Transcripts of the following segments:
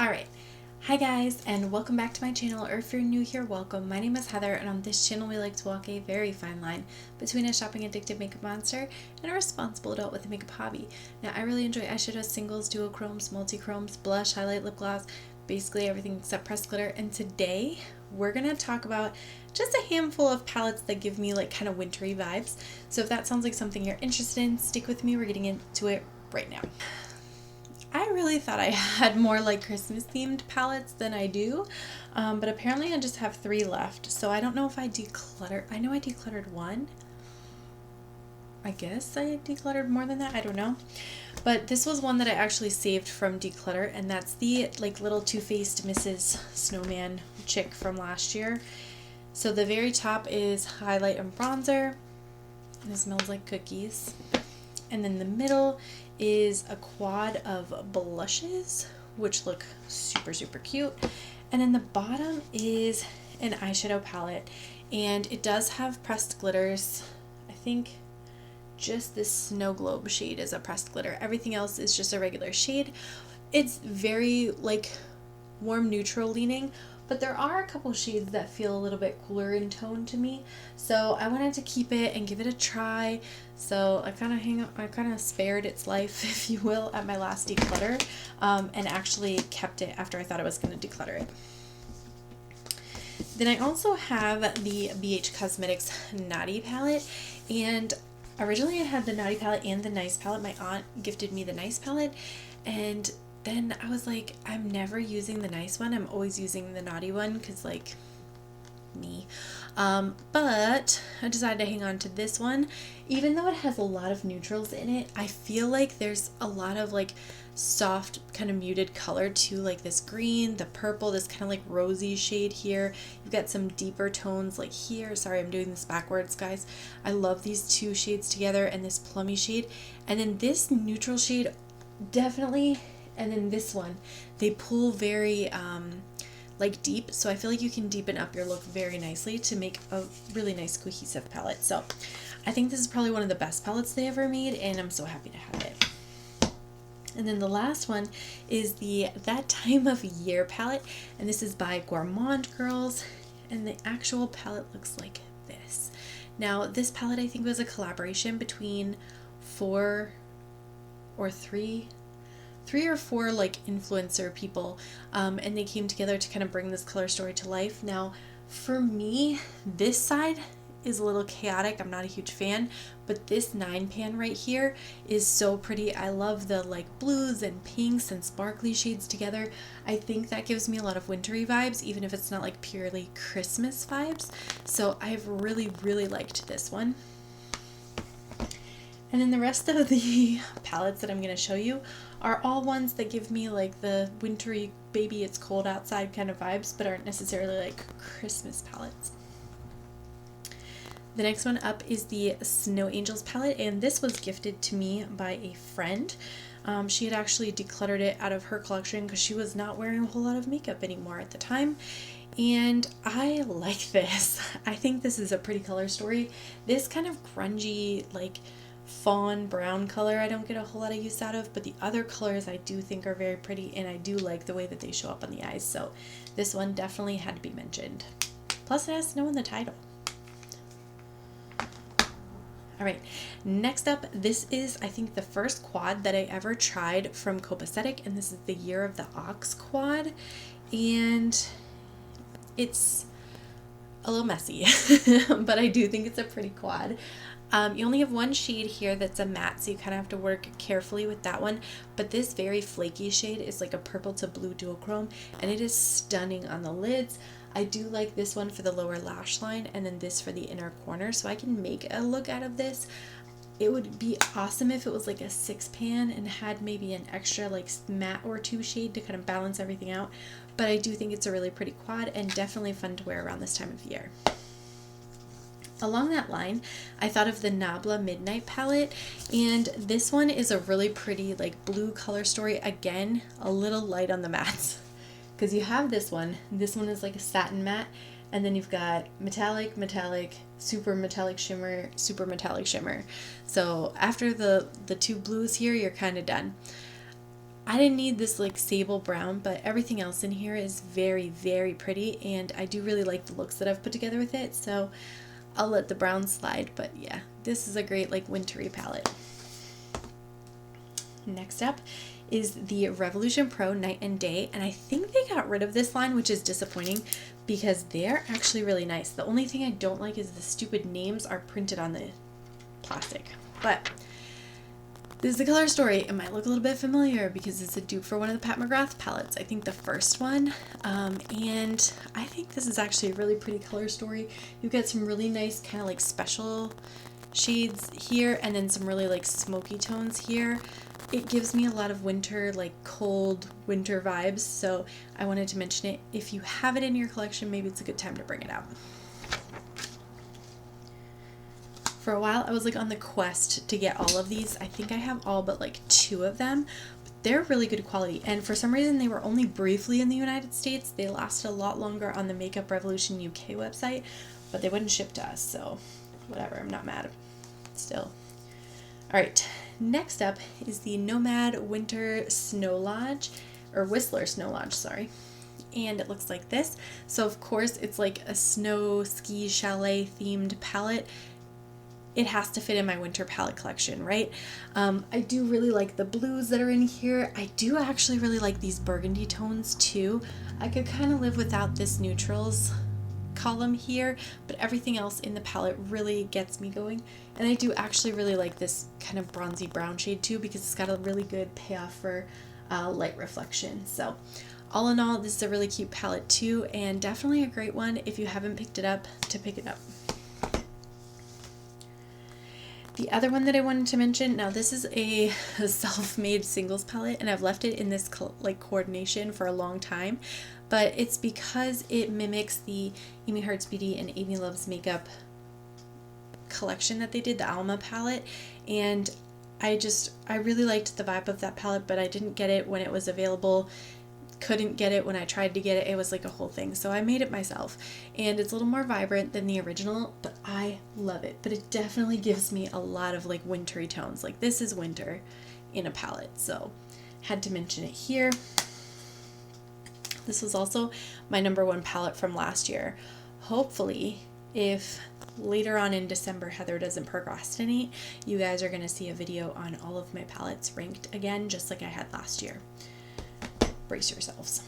Alright, hi guys and welcome back to my channel, or if you're new here, welcome. My name is Heather and on this channel we like to walk a very fine line between a shopping addicted makeup monster and a responsible adult with a makeup hobby. Now I really enjoy eyeshadow, singles, duochromes, multi-chromes, blush, highlight, lip gloss, basically everything except pressed glitter, and today we're going to talk about just a handful of palettes that give me like kind of wintry vibes. So if that sounds like something you're interested in, stick with me, we're getting into it right now. I really thought I had more like Christmas themed palettes than I do, but apparently I just have 3 left, so I don't know if I decluttered. I know I decluttered one. I guess I decluttered more than that, I don't know. But this was one that I actually saved from declutter, and that's the like little Too Faced Mrs. Snowman chick from last year. So the very top is highlight and bronzer, and it smells like cookies. And then the middle is a quad of blushes, which look super, super cute. And then the bottom is an eyeshadow palette, and it does have pressed glitters. I think just this Snow Globe shade is a pressed glitter. Everything else is just a regular shade. It's very like warm neutral leaning, but there are a couple shades that feel a little bit cooler in tone to me, so I wanted to keep it and give it a try. So I kind of spared its life, if you will, at my last declutter, and actually kept it after I thought I was going to declutter it. Then I also have the BH Cosmetics Naughty palette, and originally I had the Naughty palette and the Nice palette. My aunt gifted me the Nice palette, and then I was like, I'm never using the Nice one. I'm always using the Naughty one because, like, me. But I decided to hang on to this one. Even though it has a lot of neutrals in it, I feel like there's a lot of, like, soft, kind of muted color to, like, this green, the purple, this kind of, like, rosy shade here. You've got some deeper tones, like here. Sorry, I'm doing this backwards, guys. I love these 2 shades together, and this plummy shade. And then this neutral shade, definitely. And then this one, they pull very like deep, so I feel like you can deepen up your look very nicely to make a really nice cohesive palette. So I think this is probably one of the best palettes they ever made, and I'm so happy to have it. And then the last one is the That Time of Year palette, and this is by Gourmand Girls, and the actual palette looks like this. Now this palette I think was a collaboration between 4 or 3 or 4 like influencer people, and they came together to kind of bring this color story to life. Now for me, this side is a little chaotic. I'm not a huge fan, but this 9 pan right here is so pretty. I love the like blues and pinks and sparkly shades together. I think that gives me a lot of wintry vibes, even if it's not like purely Christmas vibes. So I've really, really liked this one. And then the rest of the palettes that I'm going to show you are all ones that give me like the wintry, baby it's cold outside kind of vibes, but aren't necessarily like Christmas palettes. The next one up is the Snow Angels palette, and this was gifted to me by a friend. She had actually decluttered it out of her collection because she was not wearing a whole lot of makeup anymore at the time. And I like this. I think this is a pretty color story. This kind of grungy, like fawn brown color I don't get a whole lot of use out of, but the other colors I do think are very pretty, and I do like the way that they show up on the eyes, so this one definitely had to be mentioned. Plus it has snow in the title. Alright, next up, this is I think the first quad that I ever tried from Copacetic, and this is the Year of the Ox quad, and it's a little messy, but I do think it's a pretty quad. You only have 1 shade here that's a matte, so you kind of have to work carefully with that one, but this very flaky shade is like a purple to blue duochrome, and it is stunning on the lids. I do like this one for the lower lash line, and then this for the inner corner, so I can make a look out of this. It would be awesome if it was like a 6 pan and had maybe an extra like matte or 2 shade to kind of balance everything out, but I do think it's a really pretty quad and definitely fun to wear around this time of year. Along that line, I thought of the Nabla Midnight palette, and this one is a really pretty like blue color story. Again, a little light on the mattes, because you have this one is like a satin matte, and then you've got metallic, metallic, super metallic shimmer, super metallic shimmer. So after the 2 blues here, you're kind of done. I didn't need this like sable brown, but everything else in here is very, very pretty, and I do really like the looks that I've put together with it, so I'll let the brown slide. But yeah, this is a great like wintry palette. Next up is the Revolution Pro Night and Day, and I think they got rid of this line, which is disappointing because they're actually really nice. The only thing I don't like is the stupid names are printed on the plastic. But this is the color story. It might look a little bit familiar because it's a dupe for one of the Pat McGrath palettes. I think the first one. And I think this is actually a really pretty color story. You've got some really nice kind of like special shades here, and then some really like smoky tones here. It gives me a lot of winter, like cold winter vibes. So I wanted to mention it. If you have it in your collection, maybe it's a good time to bring it out. For a while, I was like on the quest to get all of these. I think I have all but like 2 of them. But they're really good quality. And for some reason, they were only briefly in the United States. They lasted a lot longer on the Makeup Revolution UK website, but they wouldn't ship to us. So whatever, I'm not mad still. All right, next up is the Nomad Winter Snow Lodge, or Whistler Snow Lodge, sorry. And it looks like this. So of course, it's like a snow ski chalet themed palette. It has to fit in my winter palette collection, right? I do really like the blues that are in here. I do actually really like these burgundy tones too. I could kind of live without this neutrals column here, but everything else in the palette really gets me going. And I do actually really like this kind of bronzy brown shade too, because it's got a really good payoff for light reflection. So all in all, this is a really cute palette too, and definitely a great one if you haven't picked it up to pick it up. The other one that I wanted to mention, now this is a self-made singles palette, and I've left it in this like coordination for a long time, but it's because it mimics the Amy Hearts Beauty and Amy Loves Makeup collection that they did, the Alma palette, and I really liked the vibe of that palette, but I didn't get it when it was available. Couldn't get it when I tried to get it. It was like a whole thing, so I made it myself, and it's a little more vibrant than the original, but I love it. But it definitely gives me a lot of like wintry tones. Like this is winter in a palette, so had to mention it here. This was also my #1 palette from last year. Hopefully, if later on in December Heather doesn't procrastinate, you guys are going to see a video on all of my palettes ranked again, just like I had last year. Brace yourselves.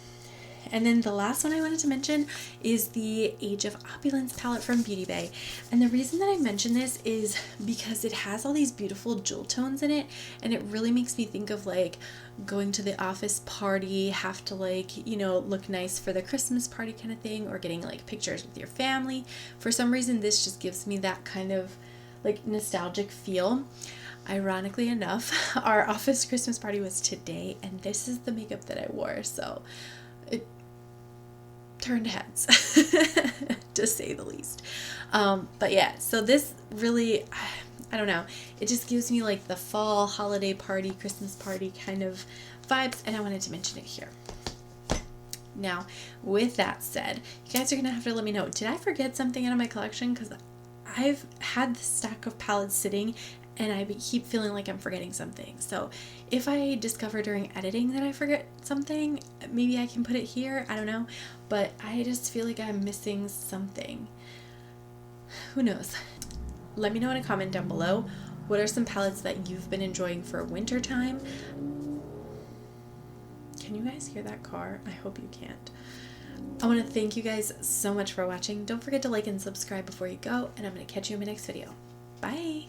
And then the last one I wanted to mention is the Age of Opulence palette from Beauty Bay. And the reason that I mention this is because it has all these beautiful jewel tones in it, and it really makes me think of like going to the office party, have to like, you know, look nice for the Christmas party kind of thing, or getting like pictures with your family. For some reason, this just gives me that kind of like nostalgic feel. Ironically enough, our office Christmas party was today, and this is the makeup that I wore, so it turned heads, to say the least. But yeah, so this really, I don't know, it just gives me like the fall holiday party, Christmas party kind of vibes, and I wanted to mention it here. Now, with that said, you guys are going to have to let me know, did I forget something out of my collection? Because I've had this stack of palettes sitting, and I keep feeling like I'm forgetting something. So if I discover during editing that I forget something, maybe I can put it here. I don't know. But I just feel like I'm missing something. Who knows? Let me know in a comment down below. What are some palettes that you've been enjoying for winter time? Can you guys hear that car? I hope you can't. I want to thank you guys so much for watching. Don't forget to like and subscribe before you go, and I'm going to catch you in my next video. Bye!